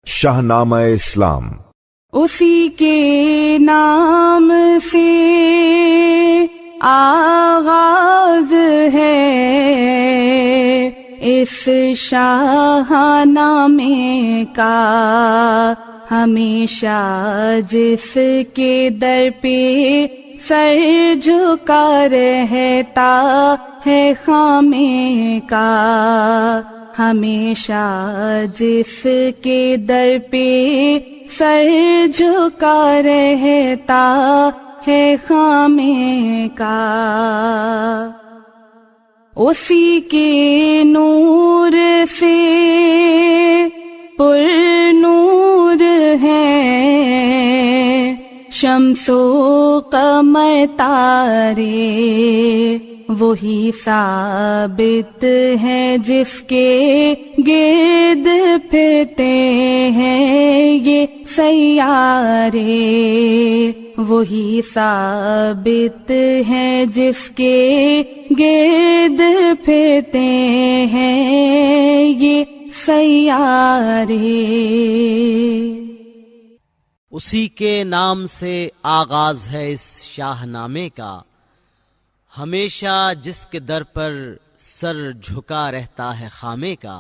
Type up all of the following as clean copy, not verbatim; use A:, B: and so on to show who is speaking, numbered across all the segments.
A: شاہنامہ اسلام
B: اسی کے نام سے آغاز ہے اس شاہنامے کا، ہمیشہ جس کے در پہ سر جھکا رہتا ہے خامے کا، ہمیشہ جس کے در پہ سر جھکا رہتا ہے خامے کا، اسی کے نور سے پر نور ہے شمس و قمر تارے، وہی ثابت ہے جس کے گرد پھرتے ہیں یہ سیارے، وہی ثابت ہے جس کے گرد پھرتے ہیں یہ سیارے۔
C: اسی کے نام سے آغاز ہے اس شاہ نامے کا، ہمیشہ جس کے در پر سر جھکا رہتا ہے خامے کا،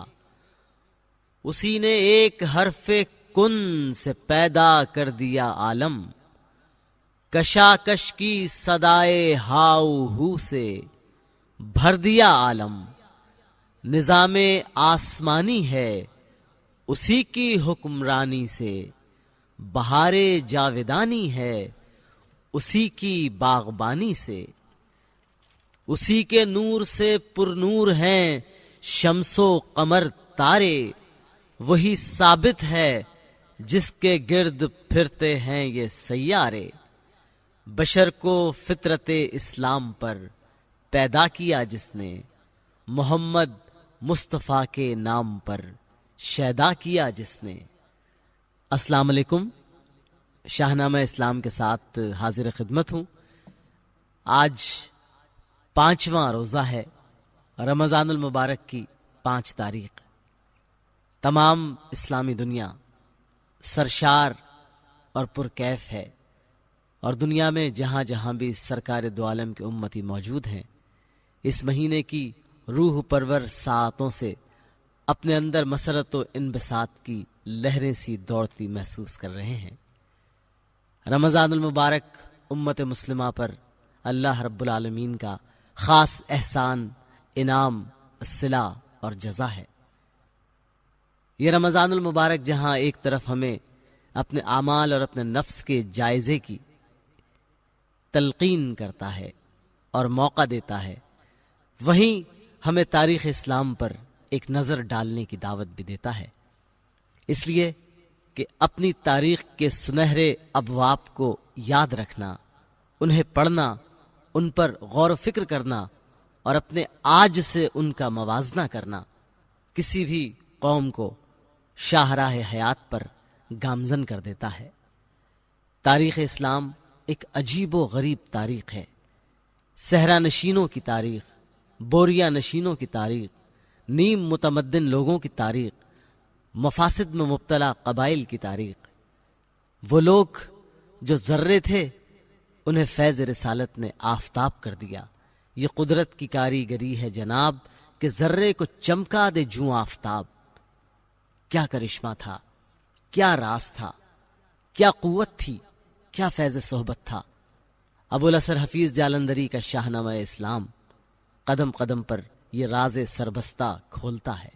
C: اسی نے ایک حرف کن سے پیدا کر دیا عالم، کشاکش کی صدائے ہاؤ ہو سے بھر دیا عالم، نظام آسمانی ہے اسی کی حکمرانی سے، بہار جاودانی ہے اسی کی باغبانی سے، اسی کے نور سے پر نور ہیں شمس و قمر تارے، وہی ثابت ہے جس کے گرد پھرتے ہیں یہ سیارے، بشر کو فطرت اسلام پر پیدا کیا جس نے، محمد مصطفیٰ کے نام پر شیدا کیا جس نے۔ السلام علیکم، شاہنامہ اسلام کے ساتھ حاضر خدمت ہوں۔ آج 5واں روزہ ہے رمضان المبارک کی 5 تاریخ۔ تمام اسلامی دنیا سرشار اور پرکیف ہے، اور دنیا میں جہاں جہاں بھی سرکار دو عالم کے امتی موجود ہیں، اس مہینے کی روح پرور ساعتوں سے اپنے اندر مسرت و انبساط کی لہریں سی دوڑتی محسوس کر رہے ہیں۔ رمضان المبارک امت مسلمہ پر اللہ رب العالمین کا خاص احسان، انعام، صلہ اور جزا ہے۔ یہ رمضان المبارک جہاں ایک طرف ہمیں اپنے اعمال اور اپنے نفس کے جائزے کی تلقین کرتا ہے اور موقع دیتا ہے، وہیں ہمیں تاریخ اسلام پر ایک نظر ڈالنے کی دعوت بھی دیتا ہے، اس لیے کہ اپنی تاریخ کے سنہرے ابواب کو یاد رکھنا، انہیں پڑھنا، ان پر غور و فکر کرنا اور اپنے آج سے ان کا موازنہ کرنا کسی بھی قوم کو شاہراہ حیات پر گامزن کر دیتا ہے۔ تاریخ اسلام ایک عجیب و غریب تاریخ ہے، صحرا نشینوں کی تاریخ، بوریا نشینوں کی تاریخ، نیم متمدن لوگوں کی تاریخ، مفاسد میں مبتلا قبائل کی تاریخ۔ وہ لوگ جو ذرے تھے انہیں فیض رسالت نے آفتاب کر دیا۔ یہ قدرت کی کاریگری ہے جناب کہ ذرے کو چمکا دے جوں آفتاب۔ کیا کرشمہ تھا، کیا راز تھا، کیا قوت تھی، کیا فیض صحبت تھا۔ ابوالحسن حفیظ جالندھری کا شاہنامہ اسلام قدم قدم پر یہ راز سربستہ کھولتا ہے۔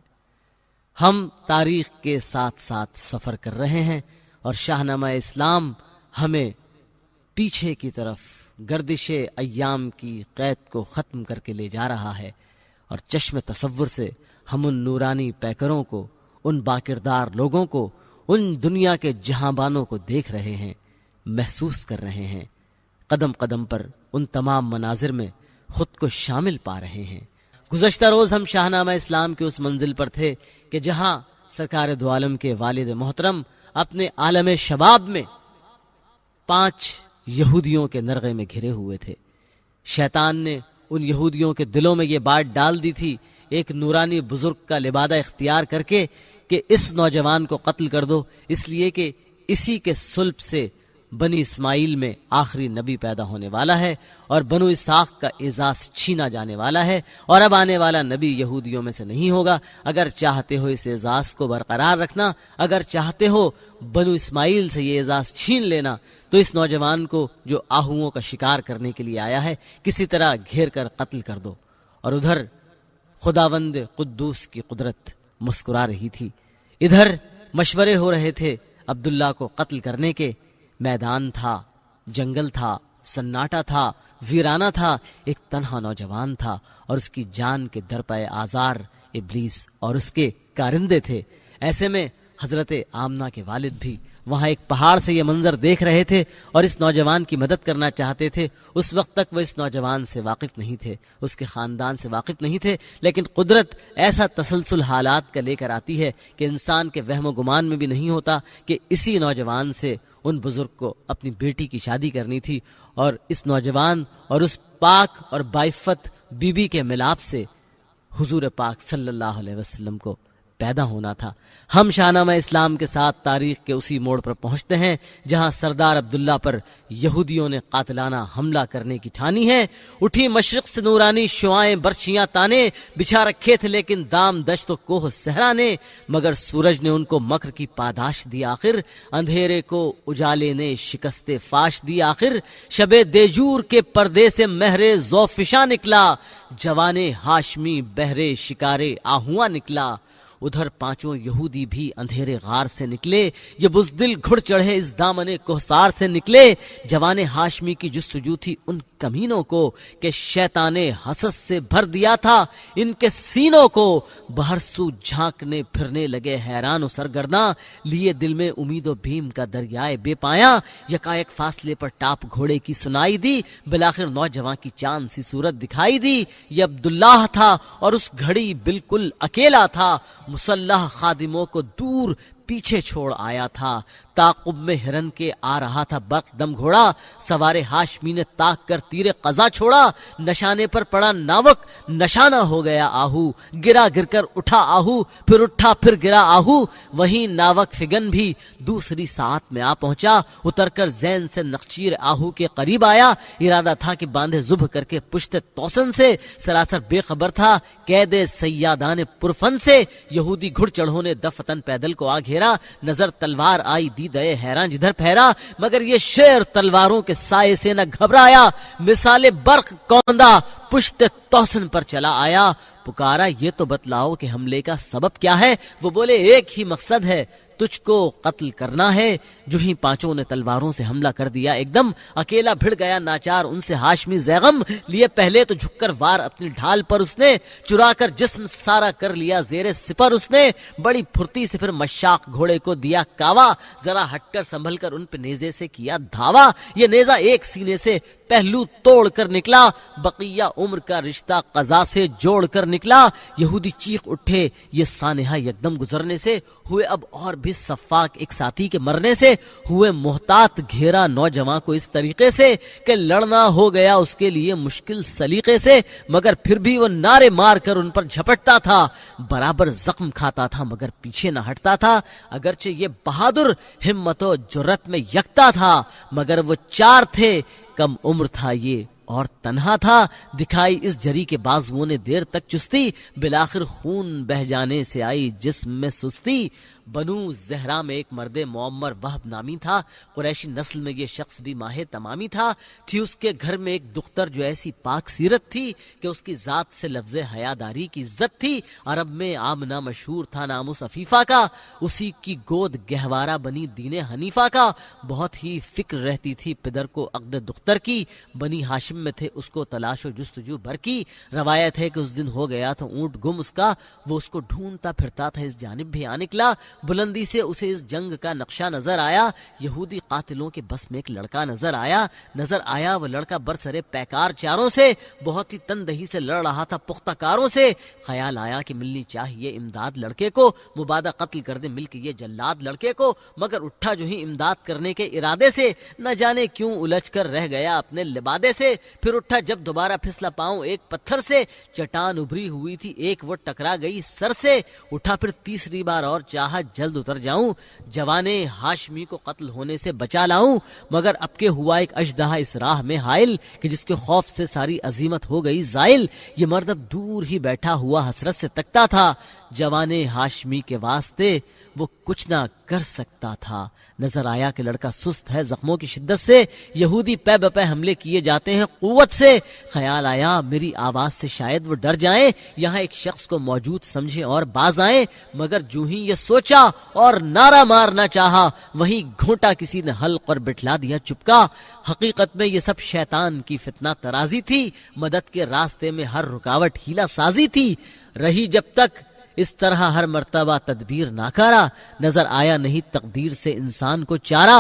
C: ہم تاریخ کے ساتھ ساتھ سفر کر رہے ہیں اور شاہنامہ اسلام ہمیں پیچھے کی طرف گردش ایام کی قید کو ختم کر کے لے جا رہا ہے، اور چشم تصور سے ہم ان نورانی پیکروں کو، ان باکردار لوگوں کو، ان دنیا کے جہاں بانوں کو دیکھ رہے ہیں، محسوس کر رہے ہیں، قدم قدم پر ان تمام مناظر میں خود کو شامل پا رہے ہیں۔ گزشتہ روز ہم شاہنامہ اسلام کے اس منزل پر تھے کہ جہاں سرکار دو عالم کے والد محترم اپنے عالم شباب میں 5 یہودیوں کے نرغے میں گھرے ہوئے تھے۔ شیطان نے ان یہودیوں کے دلوں میں یہ بات ڈال دی تھی ایک نورانی بزرگ کا لبادہ اختیار کر کے کہ اس نوجوان کو قتل کر دو، اس لیے کہ اسی کے صلب سے بنی اسماعیل میں آخری نبی پیدا ہونے والا ہے اور بنو اسحاق کا اعزاز چھینا جانے والا ہے، اور اب آنے والا نبی یہودیوں میں سے نہیں ہوگا۔ اگر چاہتے ہو اس اعزاز کو برقرار رکھنا، اگر چاہتے ہو بنو اسماعیل سے یہ اعزاز چھین لینا، تو اس نوجوان کو جو آہوؤں کا شکار کرنے کے لیے آیا ہے کسی طرح گھیر کر قتل کر دو۔ اور ادھر خداوند قدوس کی قدرت مسکرا رہی تھی، ادھر مشورے ہو رہے تھے عبداللہ کو قتل کرنے کے۔ میدان تھا، جنگل تھا، سناٹا تھا، ویرانہ تھا، ایک تنہا نوجوان تھا اور اس کی جان کے درپے آزار ابلیس اور اس کے کارندے تھے۔ ایسے میں حضرت آمنہ کے والد بھی وہاں ایک پہاڑ سے یہ منظر دیکھ رہے تھے اور اس نوجوان کی مدد کرنا چاہتے تھے۔ اس وقت تک وہ اس نوجوان سے واقف نہیں تھے، اس کے خاندان سے واقف نہیں تھے، لیکن قدرت ایسا تسلسل حالات کا لے کر آتی ہے کہ انسان کے وہم و گمان میں بھی نہیں ہوتا کہ اسی نوجوان سے ان بزرگ کو اپنی بیٹی کی شادی کرنی تھی، اور اس نوجوان اور اس پاک اور باعفت بی بی کے ملاپ سے حضور پاک صلی اللہ علیہ وسلم کو پیدا ہونا تھا۔ ہم شاہنامہ اسلام کے ساتھ تاریخ کے اسی موڑ پر پہنچتے ہیں جہاں سردار عبداللہ پر یہودیوں نے قاتلانہ حملہ کرنے کی ٹھانی ہے۔ اٹھی مشرق سے نورانی شعائیں برچیاں تانے، بچھا رکھے تھے لیکن دام دشت و کوہ صحرا نے، مگر سورج نے ان کو مکر کی پاداش دی آخر، اندھیرے کو اجالے نے شکست فاش دی آخر، شب دیجور کے پردے سے مہر ذوفشاں نکلا، جوان ہاشمی بہرے شکارے آہواں نکلا۔ ادھر پانچوں یہودی بھی اندھیرے غار سے نکلے، یہ بزدل گھڑ چڑھے اس دامن کوثار سے نکلے، جوان ہاشمی کی جستجو تھی ان کمینوں کو کہ شیطان حسد سے بھر دیا تھا ان کے سینوں کو، بہر سو جھانکنے پھرنے لگے حیران و سرگرداں، لیے دل میں امید و بھیم کا دریائے بے پایا، یکایک فاصلے پر ٹاپ گھوڑے کی سنائی دی، بالآخر نوجوان کی چاند سی صورت دکھائی دی، یہ عبداللہ تھا اور اس گھڑی بالکل اکیلا تھا، مسلح خادموں کو دور پیچھے چھوڑ آیا تھا، تعاقب میں ہرن کے آ رہا تھا برق دم گھوڑا، سوار ہاشمی نے تاک کر تیر قضا چھوڑا، نشانے پر پڑا ناوک نشانہ ہو گیا آہو، گرا گر کر اٹھا آہو، پھر اٹھا پھر گرا آہو، وہیں ناوک فگن بھی دوسری ساعت میں آ پہنچا، اتر کر زین سے نخچیر آہو کے قریب آیا، ارادہ تھا کہ باندھے زبھ کر کے پشت توسن سے، سراسر بے خبر تھا قید سیادان پرفن سے، یہودی گھڑ چڑھوں نے دفتن پیدل کو آ گھیرا، نظر تلوار آئی دی دئے حیران جدھر پھیرا، مگر یہ شیر تلواروں کے سائے سے نہ گھبرایا، مثال برق کوندا پشت توسن پر چلا آیا، پکارا یہ تو بتلاؤ کہ حملے کا سبب کیا ہے؟ وہ بولے ایک ہی مقصد ہے، تجھ کو قتل کرنا ہے۔ جو ہی پانچوں نے تلواروں سے حملہ کر دیا، ایک دم اکیلا بھڑ گیا ناچار ان سے ہاشمی زیغم، لیے پہلے تو جھک کر وار اپنی ڈھال پر اس نے، چرا کر جسم سارا کر لیا زیر سپر اس نے، بڑی پھرتی سے پھر مشاق گھوڑے کو دیا کاوا، ذرا ہٹ کر سنبھل کر ان پہ نیزے سے کیا دھاوا، یہ نیزہ ایک سینے سے پہلو توڑ کر نکلا، بقیہ عمر کا رشتہ قضا سے جوڑ کر نکلا، یہودی چیخ اٹھے یہ سانحہ یکدم گزرنے سے، ہوئے اب اور بھی صفاق ایک ساتھی کے مرنے سے، ہوئے محتاط گھیرا نوجوان کو اس طریقے سے کہ لڑنا ہو گیا اس کے لیے مشکل سلیقے سے، مگر پھر بھی وہ نعرے مار کر ان پر جھپٹتا تھا، برابر زخم کھاتا تھا مگر پیچھے نہ ہٹتا تھا، اگرچہ یہ بہادر ہمت و جرت میں یکتا تھا، مگر وہ چار تھے، کم عمر تھا یہ اور تنہا تھا، دکھائی اس جری کے بازوؤں نے دیر تک چستی، بالآخر خون بہ جانے سے آئی جسم میں سستی۔ بنو زہرا میں ایک مرد معمر وہب نامی تھا، قریشی نسل میں یہ شخص بھی ماہ تمامی تھا، تھی اس کے گھر میں ایک دختر جو ایسی پاک سیرت تھی کہ اس کی ذات سے لفظ حیاداری کی عزت تھی، عرب میں آمنہ مشہور تھا نام اس عفیفہ کا، اسی کی گود گہوارہ بنی دین حنیفہ کا، بہت ہی فکر رہتی تھی پدر کو عقد دختر کی، بنی ہاشم میں تھے اس کو تلاش و جستجو بھر کی، روایت ہے کہ اس دن ہو گیا تھا اونٹ گم اس کا، وہ اس کو ڈھونڈتا پھرتا تھا اس جانب بھی آ نکلا، بلندی سے اسے اس جنگ کا نقشہ نظر آیا، یہودی قاتلوں کے بس میں ایک لڑکا نظر آیا وہ لڑکا برسرے پیکار چاروں سے بہت ہی تندہی سے لڑ رہا تھا پختہ کاروں سے۔ خیال آیا کہ ملنی چاہیے امداد لڑکے کو، مبادہ قتل کر دے مل کے یہ جلاد لڑکے کو، مگر اٹھا جو ہی امداد کرنے کے ارادے سے، نہ جانے کیوں الجھ کر رہ گیا اپنے لبادے سے۔ پھر اٹھا جب دوبارہ پھسلا پاؤں ایک پتھر سے، چٹان ابھری ہوئی تھی ایک وہ ٹکرا گئی سر سے۔ اٹھا پھر تیسری بار اور چاہا جلد اتر جاؤں، جوانے ہاشمی کو قتل ہونے سے بچا لاؤں، مگر اب کے ہوا ایک اژدہا اس راہ میں حائل کہ جس کے خوف سے ساری عظیمت ہو گئی زائل۔ یہ مرد اب دور ہی بیٹھا ہوا حسرت سے تکتا تھا، جوانے ہاشمی کے واسطے وہ کچھ نہ کر سکتا تھا۔ نظر آیا کہ لڑکا سست ہے زخموں کی شدت سے، یہودی پے بپے حملے کیے جاتے ہیں قوت سے۔ خیال آیا میری آواز سے شاید وہ ڈر جائیں، یہاں ایک شخص کو موجود سمجھے اور باز آئیں، مگر جو ہی یہ سوچا اور نعرہ مارنا چاہا، وہیں گھونٹا کسی نے حلق اور بٹھلا دیا چپکا۔ حقیقت میں یہ سب شیطان کی فتنہ ترازی تھی، مدد کے راستے میں ہر رکاوٹ ہیلا سازی تھی۔ رہی جب تک اس طرح ہر مرتبہ تدبیر ناکارہ، نظر آیا نہیں تقدیر سے انسان کو چارہ،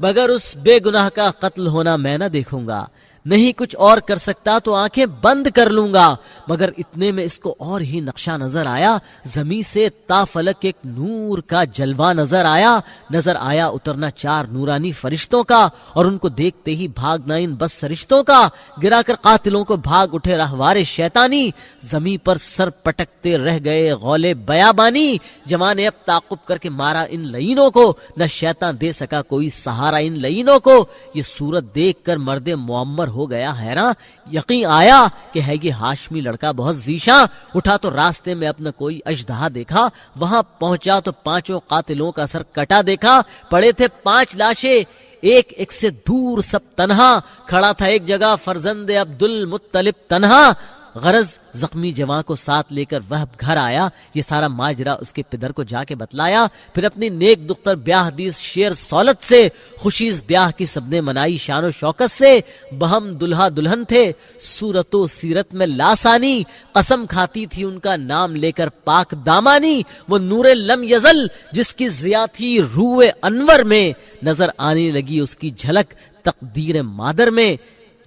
C: مگر اس بے گناہ کا قتل ہونا میں نہ دیکھوں گا۔ نہیں کچھ اور کر سکتا تو آنکھیں بند کر لوں گا، مگر اتنے میں اس کو اور ہی نقشہ نظر آیا، زمین سے تا فلک ایک نور کا جلوہ نظر آیا اترنا چار نورانی فرشتوں کا، اور ان کو دیکھتے ہی بھاگنا ان بس سرشتوں کا۔ گرا کر قاتلوں کو بھاگ اٹھے رہوارے شیطانی، زمین پر سر پٹکتے رہ گئے غولے بیابانی۔ جوان نے اب تعاقب کر کے مارا ان لعینوں کو، نہ شیطان دے سکا کوئی سہارا ان لعینوں کو۔ یہ صورت دیکھ کر مرد معمر ہو گیا حیراں، یقین آیا کہ ہے یہ ہاشمی لڑکا بہت ذیشاں۔ اٹھا تو راستے میں اپنا کوئی اژدہا دیکھا، وہاں پہنچا تو پانچوں قاتلوں کا سر کٹا دیکھا۔ پڑے تھے 5 لاشیں، ایک سے دور سب تنہا، کھڑا تھا ایک جگہ فرزند عبد المطلب تنہا۔ غرض زخمی جوان کو ساتھ لے کر وہ گھر آیا، یہ سارا ماجرا اس کے پدر کو جا کے بتلایا۔ پھر اپنی نیک دختر بیاہ دیس شیر سولت سے، خوشیز بیاہ کی سب نے منائی شان و شوکت سے۔ بہم دلہا دلہن تھے صورت و سیرت میں لاسانی، قسم کھاتی تھی ان کا نام لے کر پاک دامانی۔ وہ نور لم یزل جس کی ضیا تھی روح انور میں، نظر آنے لگی اس کی جھلک تقدیر مادر میں۔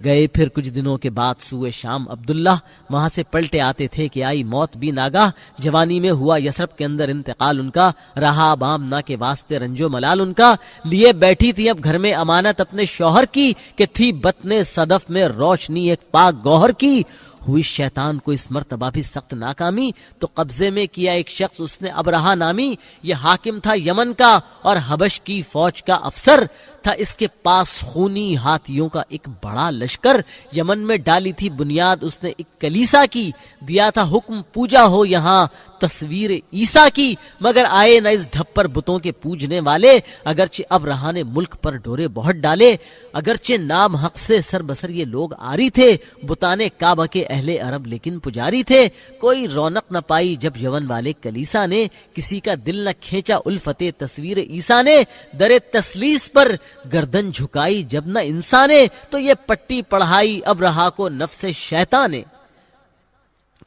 C: گئے پھر کچھ دنوں کے بعد سوئے شام عبداللہ، وہاں سے پلٹے آتے تھے کہ آئی موت بھی ناگاہ۔ جوانی میں ہوا یثرب کے اندر انتقال ان کا، رہا بام نہ کے واسطے رنج و ملال ان کا۔ لیے بیٹھی تھی اب گھر میں امانت اپنے شوہر کی، کہ تھی بطن صدف میں روشنی ایک پاک گوہر کی۔ ہوئی شیطان کو اس مرتبہ بھی سخت ناکامی، تو قبضے میں کیا ایک شخص اس نے ابرہا نامی۔ یہ حاکم تھا یمن کا اور حبش کی فوج کا افسر، تھا اس کے پاس خونی ہاتھیوں کا ایک بڑا لشکر۔ یمن میں ڈالی تھی بنیاد اس نے ایک کلیسا کی، دیا تھا حکم پوجا ہو یہاں تصویر عیسیٰ کی، مگر آئے نہ اس ڈھپر بتوں کے پوجنے والے۔ اگرچہ ابرہا نے ملک پر ڈورے بہت ڈالے، اگرچہ نام حق سے سر بسر یہ لوگ آری تھے، بتانے کعبہ کے اہل عرب لیکن پجاری تھے۔ کوئی رونق نہ پائی جب یمن والے کلیسا نے، کسی کا دل نہ کھینچا الفت تصویر عیسیٰ نے۔ در تسلیس پر گردن جھکائی جب نہ انسان نے، تو یہ پٹی پڑھائی ابرہا کو نفس شیطان نے،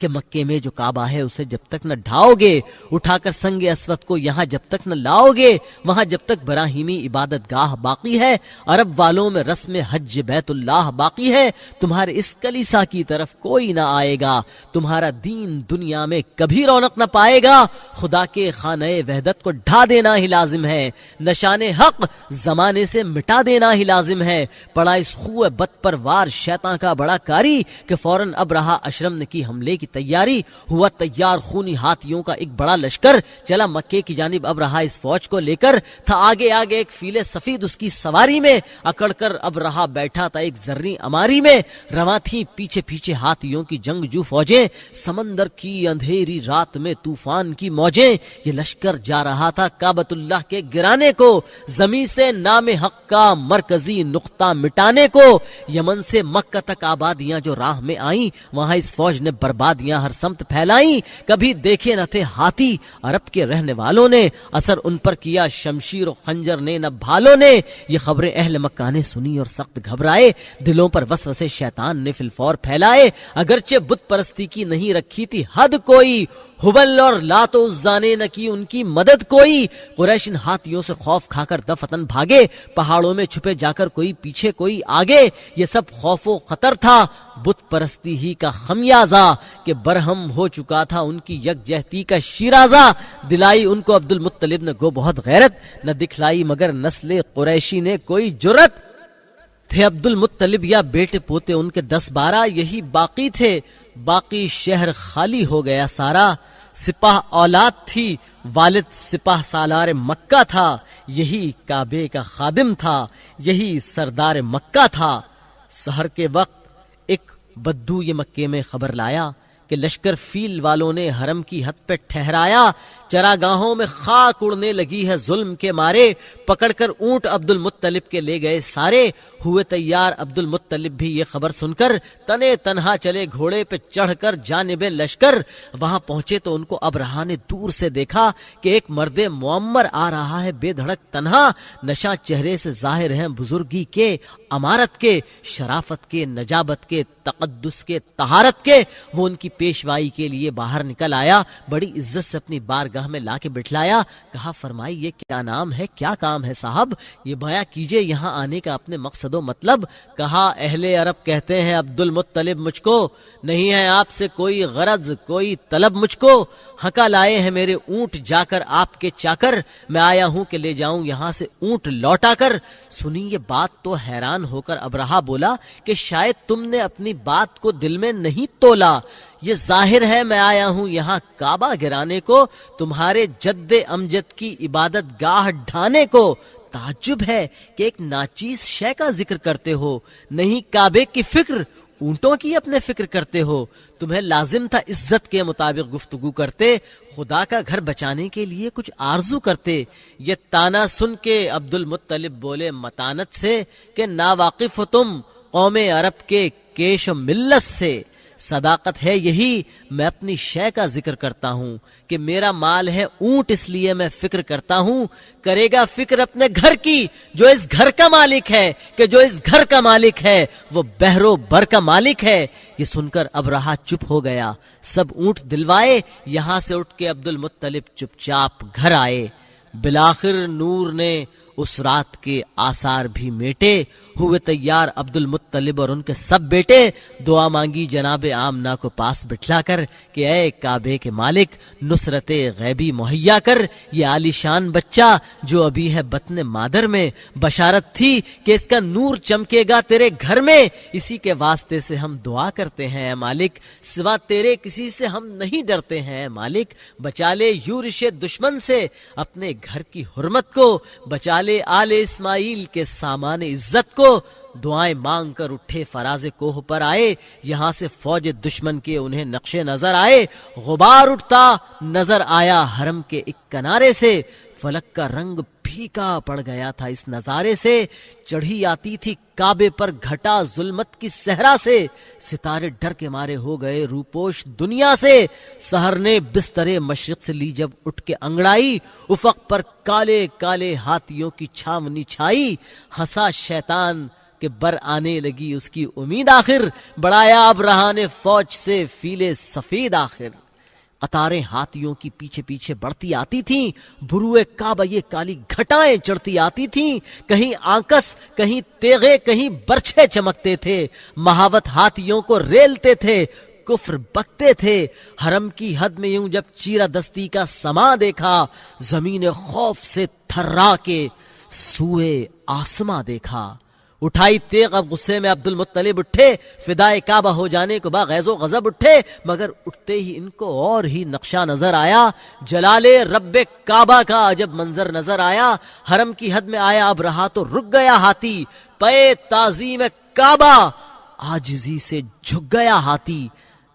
C: کہ مکے میں جو کعبہ ہے اسے جب تک نہ ڈھاؤ گے، اٹھا کر سنگ اسود کو یہاں جب تک نہ لاؤ گے، وہاں جب تک براہیمی عبادت گاہ باقی ہے، عرب والوں میں رسم حج بیت اللہ باقی ہے، تمہارے اس کلیسا کی طرف کوئی نہ آئے گا، تمہارا دین دنیا میں کبھی رونق نہ پائے گا۔ خدا کے خانہ وحدت کو ڈھا دینا ہی لازم ہے، نشان حق زمانے سے مٹا دینا ہی لازم ہے۔ پڑا اس خوہ بد پر وار شیطان کا بڑا کاری، کہ فوراً ابرہا اشرم نے کی حملے کی تیاری۔ ہوا تیار خونی ہاتھیوں کا ایک بڑا لشکر، چلا مکے کی جانب ابرہا اس فوج کو لے کر، تھا آگے آگے ایک فیل سفید اس کی سواری میں، اکڑ کر ابرہا بیٹھا تھا ایک زرعی اماری میں۔ رواں تھی پیچھے پیچھے ہاتھیوں کی جنگجو فوجیں، سمندر کی اندھیری رات میں طوفان کی موجیں۔ یہ لشکر جا رہا تھا کعبۃ اللہ کے گرانے کو، زمین سے نام حق کا مرکزی نقطہ مٹانے کو۔ یمن سے مکہ تک آبادیاں جو راہ میں آئیں، وہاں اس فوج نے بربادیاں ہر سمت پھیلائیں۔ کبھی دیکھے نہ تھے ہاتھی عرب کے رہنے والوں نے، اثر ان پر کیا شمشیر و خنجر نے نہ بھالوں نے۔ یہ خبریں اہل مکہ نے سنی اور سخت گھبرائے، دلوں پر وسوسے شیطان نے فی الفور پھیلائے۔ اگرچہ بت پرستی کی نہیں رکھی تھی حد کوئی، ہبل اور لات و عزا نے نہ کی ان کی مدد کوئی. قریش ان ہاتھیوں سے خوف کھا کر دفتن بھاگے, پہاڑوں میں چھپے جا کر کوئی پیچھے کوئی آگے. یہ سب خوف و خطر تھا, بت پرستی ہی کا خمیازہ کہ برہم ہو چکا تھا ان کی یکجہتی کا شیرازہ. دلائی ان کو عبد المطلب نے گو بہت غیرت, نہ دکھلائی مگر نسل قریشی نے کوئی جرت. تھے عبد المطلب یا بیٹے پوتے ان کے 10-12 یہی باقی تھے, باقی شہر خالی ہو گیا سارا. سپاہ اولاد تھی, والد سپاہ سالار مکہ تھا, یہی کعبے کا خادم تھا, یہی سردار مکہ تھا. سحر کے وقت ایک بدو یہ مکے میں خبر لایا کہ لشکر فیل والوں نے حرم کی حد پہ ٹھہرایا. چراگاہوں میں خاک اڑنے لگی ہے ظلم کے مارے, پکڑ کر اونٹ عبد المطلب کے لے گئے سارے. ہوئے تیار عبد المطلب بھی یہ خبر سن کر, تنے تنہا چلے گھوڑے پہ چڑھ کر جانب لشکر. وہاں پہنچے تو ان کو ابرہا نے دور سے دیکھا کہ ایک مرد معمر آ رہا ہے بے دھڑک تنہا. نشاں چہرے سے ظاہر ہیں بزرگی کے, امارت کے, شرافت کے, نجابت کے, تقدس کے, طہارت کے. وہ ان کی پیشوائی کے لیے باہر نکل آیا, بڑی عزت سے اپنی بارگاہ میں لا کے بٹھلایا. کہا فرمائی یہ کیا نام ہے, کیا کام ہے صاحب, یہ بیان کیجئے یہاں آنے کا اپنے مقصد و مطلب. کہا اہل عرب کہتے ہیں عبد المطلب مجھ کو, نہیں ہے آپ سے کوئی غرض کوئی طلب مجھ کو. ہکا لائے ہیں میرے اونٹ جا کر آپ کے چاکر, میں آیا ہوں کہ لے جاؤں یہاں سے اونٹ لوٹا کر. سنی یہ بات تو حیران ہو کر ابرہا بولا کہ شاید تم نے اپنی بات کو دل میں نہیں تولا. یہ ظاہر ہے میں آیا ہوں یہاں کعبہ گرانے کو, تمہارے جد امجد کی عبادت گاہ ڈھانے کو. تعجب ہے کہ ایک ناچیز شے کا ذکر کرتے ہو, نہیں کعبے کی فکر اونٹوں کی اپنے فکر کرتے ہو. تمہیں لازم تھا عزت کے مطابق گفتگو کرتے, خدا کا گھر بچانے کے لیے کچھ آرزو کرتے. یہ تانا سن کے عبد المطلب بولے متانت سے کہ ناواقف ہو تم قوم عرب کے کیش و ملت سے. صداقت ہے یہی میں اپنی شے کا ذکر کرتا ہوں کہ میرا مال ہے اونٹ, اس لیے میں فکر کرتا ہوں. کرے گا فکر اپنے گھر کی جو اس گھر کا مالک ہے, کہ جو اس گھر کا مالک ہے وہ بحر و بر کا مالک ہے. یہ سن کر ابرہا چپ ہو گیا, سب اونٹ دلوائے. یہاں سے اٹھ کے عبد المطلب چپ چاپ گھر آئے. بلاخر نور نے اس رات کے آثار بھی میٹے. ہوئے تیار عبد المطلب اور ان کے سب بیٹے, دعا مانگی جناب آمنہ کو پاس بٹھلا کر کہ اے کعبے کے مالک نصرت غیبی مہیا کر. یہ عالی شان بچہ جو ابھی ہے بطن مادر میں, بشارت تھی کہ اس کا نور چمکے گا تیرے گھر میں. اسی کے واسطے سے ہم دعا کرتے ہیں اے مالک, سوا تیرے کسی سے ہم نہیں ڈرتے ہیں اے مالک. بچا لے یورش دشمن سے اپنے گھر کی حرمت کو, بچا لے آل اسماعیل کے سامان عزت کو. دعائیں مانگ کر اٹھے فراز کوہ پر آئے. یہاں سے فوج دشمن کے انہیں نقشے نظر آئے. غبار اٹھتا نظر آیا حرم کے ایک کنارے سے. فلک کا رنگ پھیکا پڑ گیا تھا اس نظارے سے. چڑھی آتی تھی کعبے پر گھٹا ظلمت کی صحرا سے. ستارے ڈر کے مارے ہو گئے روپوش دنیا سے. سحر نے بسترے مشرق سے لی جب اٹھ کے انگڑائی, افق پر کالے کالے ہاتھیوں کی چھاونی چھائی. ہنسا شیطان کہ بر آنے لگی اس کی امید آخر, بڑھایا ابرہا نے فوج سے فیلے سفید آخر. قطاریں ہاتھیوں کی پیچھے پیچھے بڑھتی آتی تھیں, بروئے کعبہ یہ کالی گھٹائیں چڑھتی آتی تھیں. کہیں آنکس کہیں تیغے کہیں برچھے چمکتے تھے, مہاوت ہاتھیوں کو ریلتے تھے, کفر بکتے تھے. حرم کی حد میں یوں جب چیرہ دستی کا سما دیکھا, زمین خوف سے تھرا کے سوئے آسماں دیکھا. اٹھائی تیغ اب غصے میں عبد المطلب اٹھے, فدائے کعبہ ہو جانے کو باغیظ و غضب اٹھے. مگر اٹھتے ہی ان کو اور ہی نقشہ نظر آیا, جلال رب کعبہ کا عجب منظر نظر آیا. حرم کی حد میں آیا ابرہا تو رک گیا ہاتھی, پے تعظیم کعبہ عاجزی سے جھک گیا ہاتھی.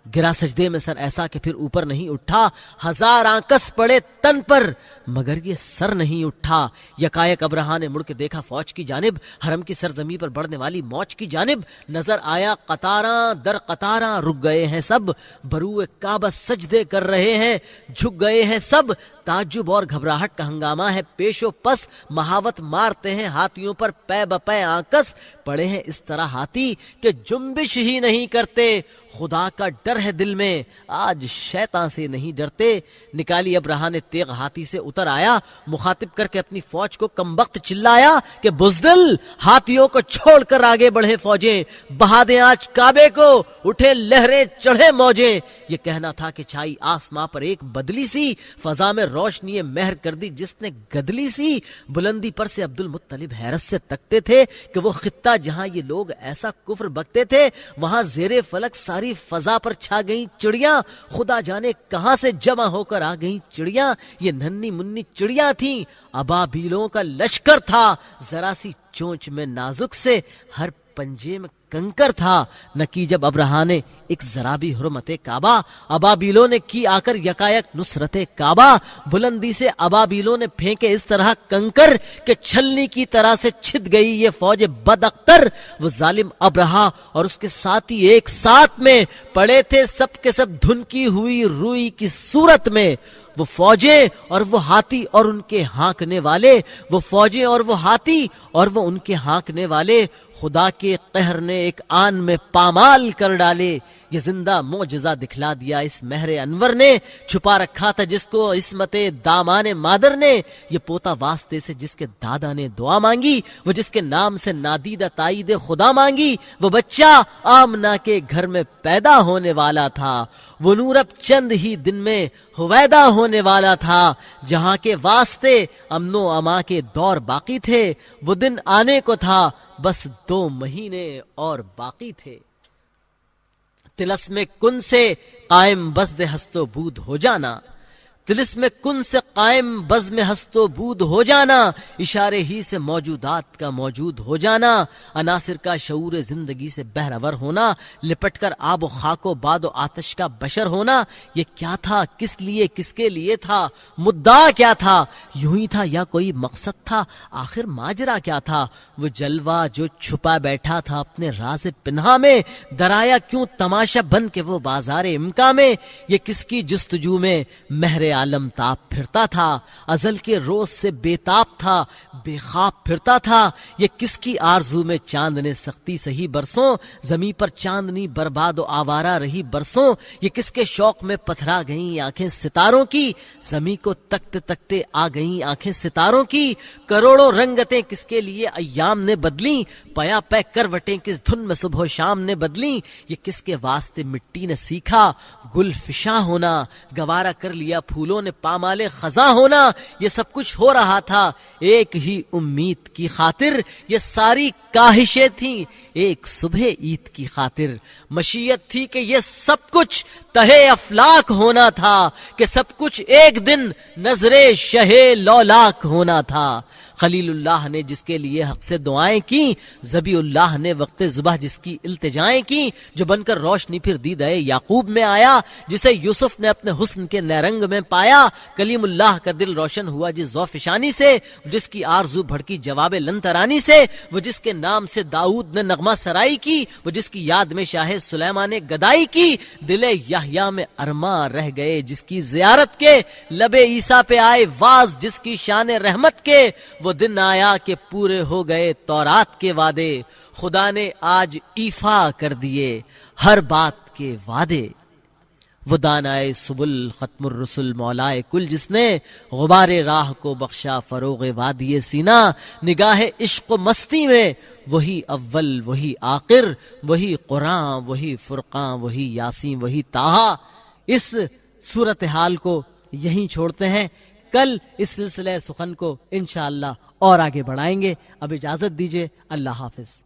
C: گرا سجدے میں سر ایسا کہ پھر اوپر نہیں اٹھا, ہزار آنکس پڑے تن پر, مگر یہ سر نہیں اٹھا۔ یکایک ابرہہ نے مڑ کے دیکھا فوج کی جانب، حرم کی سرزمین پر بڑھنے والی موج کی جانب۔ نظر آیا قطاراں در قطاراں رک گئے ہیں سب، بروئے کعبہ سجدے کر رہے ہیں، جھک گئے ہیں سب۔ تعجب اور گھبراہٹ کا ہنگامہ ہے، پیش و پس محاوت مارتے ہیں ہاتھیوں پر پے بپے آنکس۔ پڑے ہیں اس طرح ہاتھی کہ جنبش ہی نہیں کرتے، خدا کا ڈر ہے دل میں، آج شیطان سے نہیں ڈرتے۔ نکالی ابرہہ نے تیغ، ہاتھی سے اتر آیا، مخاطب کر کے اپنی فوج کو کمبخت چلایا کہ بزدل، ہاتھیوں کو چھوڑ کر آگے بڑھے فوجیں، بہا دیں آج کعبے کو، اٹھے لہریں چڑھے موجیں۔ یہ کہنا تھا کہ چھائی آسماں پر ایک بدلی سی، فضا میں روشنی مہر کر دی جس نے گدلی سی۔ بلندی پر سے عبد المطلب حیرت سے تکتے تھے کہ وہ خطہ جہاں یہ لوگ ایسا کفر بکتے تھے، وہاں زیر فلک ساری فضا پر چھا گئیں چڑیاں، خدا جانے کہاں سے جمع ہو کر آ گئیں چڑیاں۔ یہ ننھی منی چڑیاں تھیں، ابابیلوں کا لشکر تھا، ذرا سی چونچ میں نازک سے، ہر پنجے میں کنکر تھا۔ نکی جب ابرہہ نے ایک ذرا بھی حرمت کعبہ، ابابیلوں نے کی آ کر یکایک نصرت کعبہ۔ بلندی سے ابابیلوں نے پھینکے اس طرح کنکر کہ چھلنی کی طرح سے چھت گئی یہ فوج بد اختر۔ وہ ظالم ابرہہ اور اس کے ساتھی ایک ساتھ میں پڑے تھے سب کے سب دھنکی ہوئی روئی کی صورت میں۔ وہ فوجیں اور وہ ہاتھی اور ان کے ہانکنے والے، وہ فوجیں اور وہ ہاتھی اور وہ ان کے ہانکنے والے، خدا کے قہر نے ایک آن میں پامال کر ڈالے۔ یہ زندہ معجزہ دکھلا دیا اس مہر انور نے، چھپا رکھا تھا جس کو عصمت دامان مادر نے۔ یہ پوتا واسطے سے جس کے دادا نے دعا مانگی، وہ جس کے نام سے نادیدہ تائید خدا مانگی، وہ بچہ آمنہ کے گھر میں پیدا ہونے والا تھا۔ وہ نور اب چند ہی دن میں ہویدا ہونے والا تھا، جہاں کے واسطے امن و اما کے دور باقی تھے۔ وہ دن آنے کو تھا، بس 2 مہینے اور باقی تھے۔ طلسم کن سے قائم بزد ہست و بود ہو جانا، طلسم کن سے قائم بزم ہست و بود ہو جانا، اشارے ہی سے موجودات کا موجود ہو جانا، عناصر کا شعور زندگی سے بہرور ہونا، لپٹ کر آب و خاک و باد و آتش کا بشر ہونا۔ یہ کیا تھا، کس لیے، کس کے لیے تھا، مدعا کیا تھا، یوں ہی تھا یا کوئی مقصد تھا، آخر ماجرا کیا تھا؟ وہ جلوہ جو چھپا بیٹھا تھا اپنے راز پنہا میں، درایا کیوں تماشا بن کے وہ بازار امکا میں؟ یہ کس کی جستجو میں مہر عالم تاپ پھرتا تھا، ازل کے روز سے بے تاب تھا، بے خواب پھرتا تھا؟ یہ کس کی آرزو میں چاند نے سختی سہی برسوں، زمین پر چاندنی برباد و آوارہ رہی برسوں؟ یہ کس کے شوق میں پتھرا گئیں آنکھیں ستاروں کی، زمین کو تکتے تکتے آ گئیں آنکھیں ستاروں کی؟ کروڑوں رنگتیں کس کے لیے ایام نے بدلیں، پیا پے کروٹیں کس دھن میں صبح و شام نے بدلیں؟ یہ کس کے واسطے مٹی نے سیکھا گل فشاں ہونا، گوارا کر لیا پھولوں نے پامال خزاں ہونا؟ یہ سب کچھ ہو رہا تھا ایک ہی امید کی خاطر، یہ ساری کاہشیں تھیں ایک صبح عید کی خاطر۔ مشیت تھی کہ یہ سب کچھ تہے افلاک ہونا تھا، کہ سب کچھ ایک دن نظر شہ لولاک ہونا تھا۔ خلیل اللہ نے جس کے لیے حق سے دعائیں کی، ذبی اللہ نے وقت ذبح جس کی التجائیں کی، جو بن کر روشنی پھر دیدہ یعقوب میں آیا، جسے یوسف نے اپنے حسن کے نیرنگ میں پایا، کلیم اللہ کا دل روشن ہوا جس ذوفشانی سے، جس کی آرزو بھڑکی جواب لنترانی سے، وہ جس کے نام سے داؤد نے نغمہ سرائی کی، وہ جس کی یاد میں شاہ سلیمان نے گدائی کی، دل یحییٰ میں ارماں رہ گئے جس کی زیارت کے، لب عیسیٰ پہ آئے واز جس کی شان رحمت کے، وہ دن آیا کہ پورے ہو گئے تورات کے وعدے، خدا نے آج ایفا کر دیے ہر بات کے وعدے۔ وہ دانائے سبل ختم الرسل مولائے کل جس نے غبار راہ کو بخشا فروغ وادی سینا، نگاہ عشق و مستی میں وہی اول وہی آخر، وہی قرآن وہی فرقان وہی یاسین وہی طٰہٰ۔ اس صورتحال کو یہیں چھوڑتے ہیں، کل اس سلسلہ سخن کو انشاءاللہ اور آگے بڑھائیں گے۔ اب اجازت دیجیے، اللہ حافظ۔